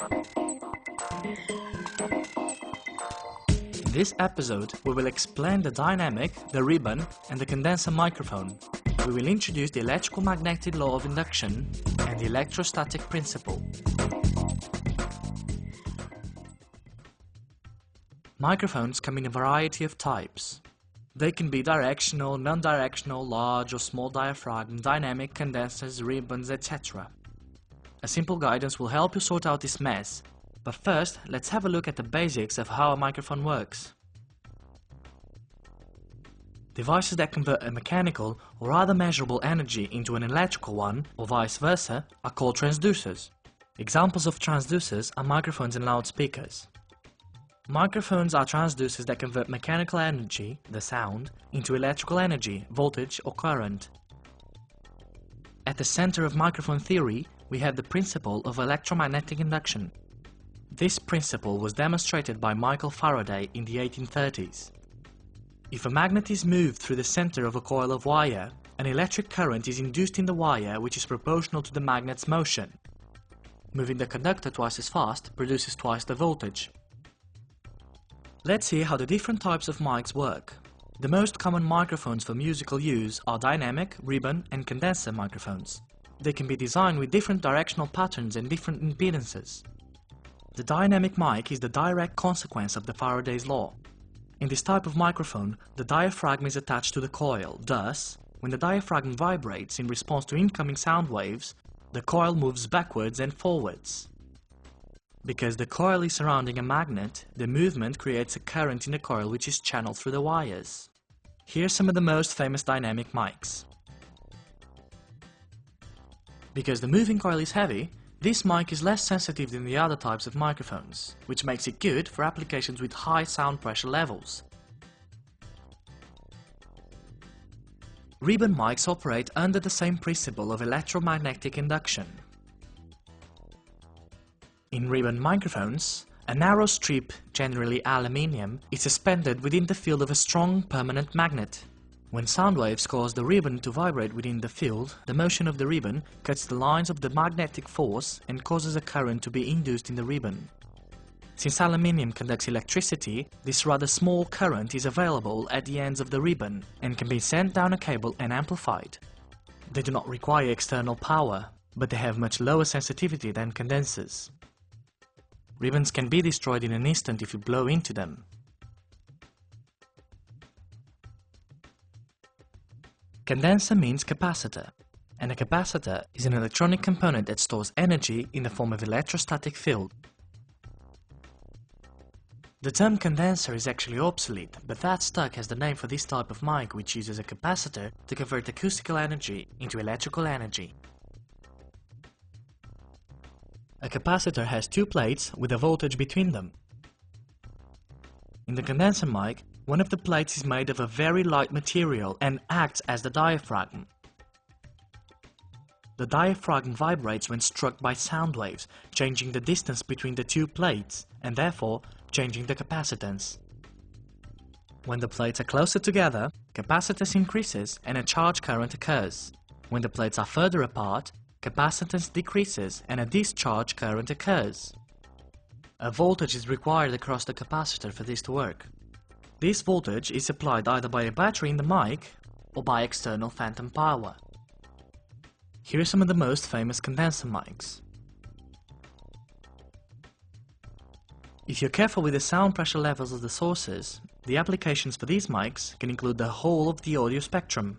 In this episode, we will explain the dynamic, the ribbon, and the condenser microphone. We will introduce the electrical magnetic law of induction and the electrostatic principle. Microphones come in a variety of types. They can be directional, non-directional, large or small diaphragm, dynamic, condensers, ribbons, etc. A simple guidance will help you sort out this mess. But first, let's have a look at the basics of how a microphone works. Devices that convert a mechanical or other measurable energy into an electrical one, or vice versa, are called transducers. Examples of transducers are microphones and loudspeakers. Microphones are transducers that convert mechanical energy, the sound, into electrical energy, voltage or current. At the center of microphone theory, we have the principle of electromagnetic induction. This principle was demonstrated by Michael Faraday in the 1830s. If a magnet is moved through the center of a coil of wire, an electric current is induced in the wire which is proportional to the magnet's motion. Moving the conductor twice as fast produces twice the voltage. Let's see how the different types of mics work. The most common microphones for musical use are dynamic, ribbon, and condenser microphones. They can be designed with different directional patterns and different impedances. The dynamic mic is the direct consequence of the Faraday's law. In this type of microphone, the diaphragm is attached to the coil. Thus, when the diaphragm vibrates in response to incoming sound waves, the coil moves backwards and forwards. Because the coil is surrounding a magnet, the movement creates a current in the coil which is channeled through the wires. Here are some of the most famous dynamic mics. Because the moving coil is heavy, this mic is less sensitive than the other types of microphones, which makes it good for applications with high sound pressure levels. Ribbon mics operate under the same principle of electromagnetic induction. In ribbon microphones, a narrow strip, generally aluminium, is suspended within the field of a strong permanent magnet. When sound waves cause the ribbon to vibrate within the field, the motion of the ribbon cuts the lines of the magnetic force and causes a current to be induced in the ribbon. Since aluminium conducts electricity, this rather small current is available at the ends of the ribbon and can be sent down a cable and amplified. They do not require external power, but they have much lower sensitivity than condensers. Ribbons can be destroyed in an instant if you blow into them. Condenser means capacitor, and a capacitor is an electronic component that stores energy in the form of electrostatic field. The term condenser is actually obsolete, but that stuck as the name for this type of mic which uses a capacitor to convert acoustical energy into electrical energy. A capacitor has two plates with a voltage between them. In the condenser mic, one of the plates is made of a very light material and acts as the diaphragm. The diaphragm vibrates when struck by sound waves, changing the distance between the two plates and therefore changing the capacitance. When the plates are closer together, capacitance increases and a charge current occurs. When the plates are further apart, capacitance decreases and a discharge current occurs. A voltage is required across the capacitor for this to work. This voltage is supplied either by a battery in the mic or by external phantom power. Here are some of the most famous condenser mics. If you're careful with the sound pressure levels of the sources, the applications for these mics can include the whole of the audio spectrum.